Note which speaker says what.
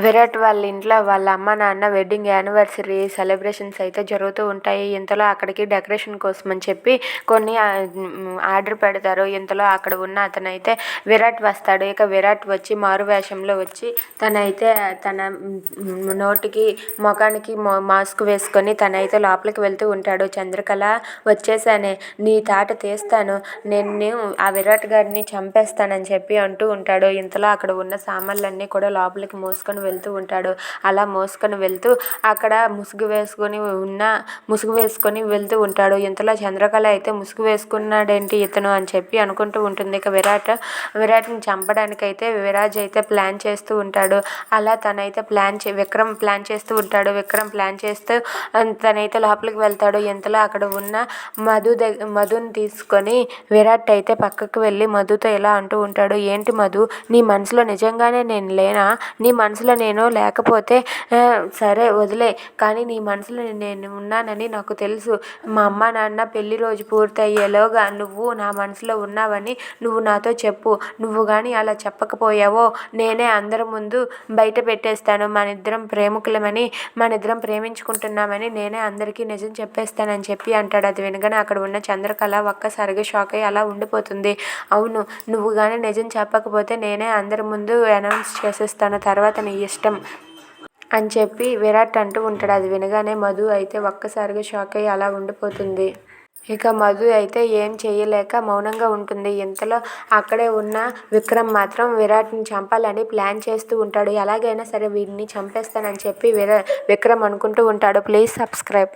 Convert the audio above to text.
Speaker 1: విరాట్ వాళ్ళ ఇంట్లో వాళ్ళ అమ్మ నాన్న వెడ్డింగ్ యానివర్సరీ సెలబ్రేషన్స్ అయితే జరుగుతూ ఉంటాయి. ఇంతలో అక్కడికి డెకరేషన్ కోసం అని చెప్పి కొన్ని ఆర్డర్ పెడతారు. ఇంతలో అక్కడ ఉన్న అతనైతే విరాట్ వస్తాడు. ఇక విరాట్ వచ్చి మారు వేషంలో వచ్చి తనైతే తన నోటికి ముఖానికి మాస్క్ వేసుకొని తనైతే లోపలికి వెళ్తూ ఉంటాడు. చంద్రకళ వచ్చేసానే, నీ తాట తీస్తాను, నేను ఆ విరాట్ గారిని చంపేస్తానని చెప్పి అంటూ ఉంటాడు. ఇంతలో అక్కడ ఉన్న సామాన్లన్నీ కూడా లోపలికి మోసుకొని వెళ్తూ ఉంటాడు. అలా మోసుకొని వెళ్తూ అక్కడ ముసుగు వేసుకొని వెళ్తూ ఉంటాడు. ఇంతలో చంద్రకళ అయితే ముసుగు వేసుకున్నాడేంటి ఇతను అని చెప్పి అనుకుంటూ ఉంటుంది. ఇక విరాట్ని చంపడానికైతే విరాజ్ అయితే ప్లాన్ చేస్తూ ఉంటాడు. అలా తనైతే విక్రమ్ ప్లాన్ చేస్తూ ఉంటాడు. విక్రమ్ ప్లాన్ చేస్తూ తనైతే లోపలికి వెళ్తాడు. ఇంతలో అక్కడ ఉన్న మధుని తీసుకొని విరాట్ అయితే పక్కకు వెళ్ళి మధుతో ఇలా అంటూ ఉంటాడు. ఏంటి మధు, నీ మనసులో నిజంగానే నేను లేనా? నీ మనసులో నేను లేకపోతే సరే వదిలే, కానీ నీ మనసులో నేను ఉన్నానని నాకు తెలుసు. మా అమ్మ నాన్న పెళ్లి రోజు పూర్తయ్యేలోగా నువ్వు నా మనసులో ఉన్నావని నువ్వు నాతో చెప్పు. నువ్వు కానీ అలా చెప్పకపోయావో నేనే అందరి ముందు బయట పెట్టేస్తాను. మనిద్దరం ప్రేమికులమని, మనిద్దరం ప్రేమించుకుంటున్నామని నేనే అందరికీ నిజం చెప్పేస్తానని చెప్పి అంటాడు. అది వినగానే అక్కడ ఉన్న చంద్రకళ ఒక్కసారిగా షాక్ అయ్యి అలా ఉండిపోతుంది. అవును, నువ్వు కానీ నిజం చెప్పకపోతే నేనే అందరి ముందు అనౌన్స్ చేసేస్తాను, తర్వాత నీ ఇష్టం అని చెప్పి విరాట్ అంటూ ఉంటాడు. అది వినగానే మధు అయితే ఒక్కసారిగా షాక్ అయ్యి అలా ఉండిపోతుంది. ఇక మధు అయితే ఏం చేయలేక మౌనంగా ఉంటుంది. ఇంతలో అక్కడే ఉన్న విక్రమ్ మాత్రం విరాట్ని చంపాలని ప్లాన్ చేస్తూ ఉంటాడు. ఎలాగైనా సరే వీడిని చంపేస్తానని చెప్పి విక్రమ్ అనుకుంటూ ఉంటాడు. Please subscribe.